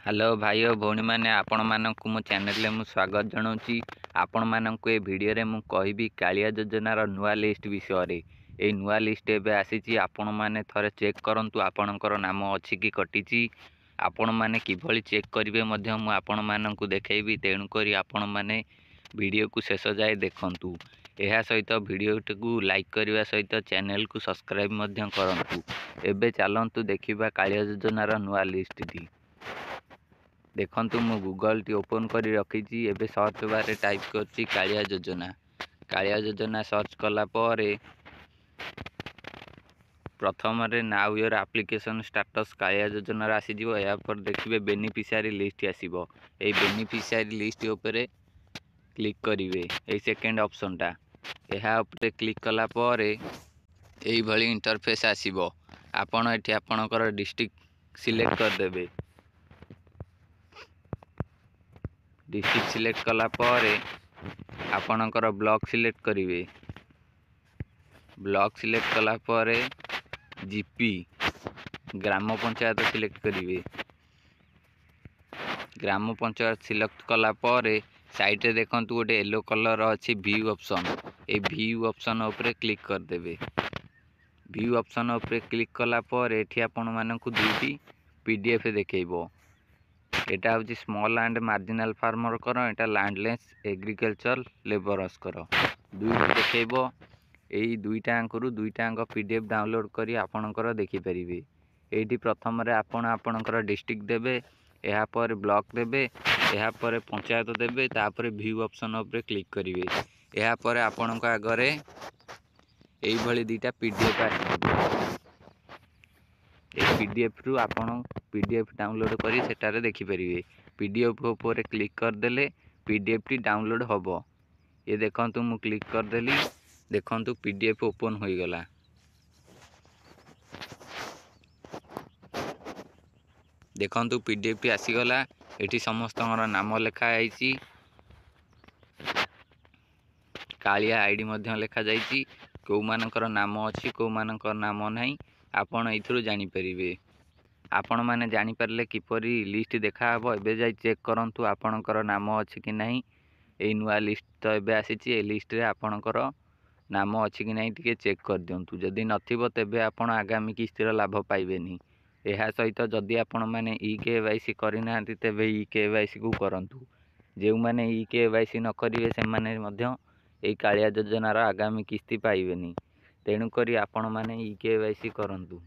Hello भाई और भौणी मैंने आपण मानक मो चैनल में स्वागत जनाऊँगी। आपण मानक ए वीडियो रे मु कहबी कालिया योजनार नुआ लिस्ट विषय ए नुआ लिस्ट एबे आसीची। आपण माने थरे चेक करंतु आपणकर नाम अछि कि कटिची। आपण माने किभली चेक करिवे मध्य मु आपण मानक देखैबी। तेणु करी आपण माने वीडियो को शेष जाए देखंतु। एहा सहित वीडियो को लाइक करने सहित चैनल को सब्सक्राइब मध्य करंतु। एबे चलंतु देखिबा कालिया योजनार नुआ लिस्ट टी। देखंतु मु गूगल टी ओपन करी रखीची। एबे सर्च बार टाइप करची कालिया योजना। कालिया योजना सर्च कला परे प्रथम रे know your application status Kalia योजना आसी जिवो। या पर देखिबे बेनिफिशियरी लिस्ट आसीबो। ए बेनिफिशियरी लिस्ट ऊपर क्लिक करिवे। ए सेकंड ऑप्शन टा एहा ऊपर क्लिक कला परे एई भली इंटरफेस आसीबो। आपण एठी आपणकर डिस्ट्रिक्ट सिलेक्ट कर देबे। डिस्ट्रिक्ट सिलेक्ट कला परे आपणकर ब्लॉक सिलेक्ट करिवे। ब्लॉक सिलेक्ट कला परे जीपी ग्राम पंचायत सिलेक्ट करिवे। ग्राम पंचायत सिलेक्ट कला परे साइड रे देखंतु गोटे येलो कलर अछि व्यू ऑप्शन। ए व्यू ऑप्शन ऊपर क्लिक कर देबे। व्यू ऑप्शन ऊपर क्लिक कला परे एठी आपण मानकु दुईटी पीडीएफ देखेइबो। एटा हूँ स्मॉल एंड मार्जिनल फार्मर कर, एटा लैंडलेस एग्रीकल्चर लेबरर्स कर दुईटी देखो। यही दुईटाक पीडीएफ डाउनलोड करी आपणकर देखिपारे। ये प्रथम आपणकर डिस्ट्रिक्ट देवे, यापर ब्लॉक देवे, यापर पंचायत देवे, तापर व्यू ऑप्शन उपर क्लिक करेंगे। यापर आपण आगे यही दुईटा पीडीएफ आस पीडीएफ रु आपण पीडीएफ डाउनलोड करी सेटारे देखिपारे। पीडीएफ ऊपर क्लिक करदेले पीडीएफ टी डाउनलोड होबो। ये देखंतु मु क्लिक करदेली। देखंतु पीडीएफ ओपन हो गला। देखंतु पीडीएफ टी आसीगला। एठी समस्तଙ୍କର नाम लेखा आइछि। कालिया आईडी मध्य लेखा जाइछि। को मानकर नाम अछि को मानकर नाम नाही आपण एथुरु जानि परिबे। आपण माने जानि परले किपरि लिस्ट देखा हबो। एबे जाई चेक करंतु आपणकर नाम अछि कि नाही। ए नुआ लिस्ट तो एबे आसीछि। ए लिस्ट रे आपणकर नाम अछि कि नाही टिके चेक कर दियंतु। जदि नथिबो तेबे आपण आगामी किस्तिर लाभ पाइबेनी। एहा सहित जदि आपण माने ई-केवाईसी करिनांती तेबे ई-केवाईसी को करंतु। जेउ माने ई-केवाईसी न करिवे से माने मध्य ए कालिया योजनार आगामी किस्ती पाइबेनी। तेणु करी आपण माने ई-केवाईसी करंतु।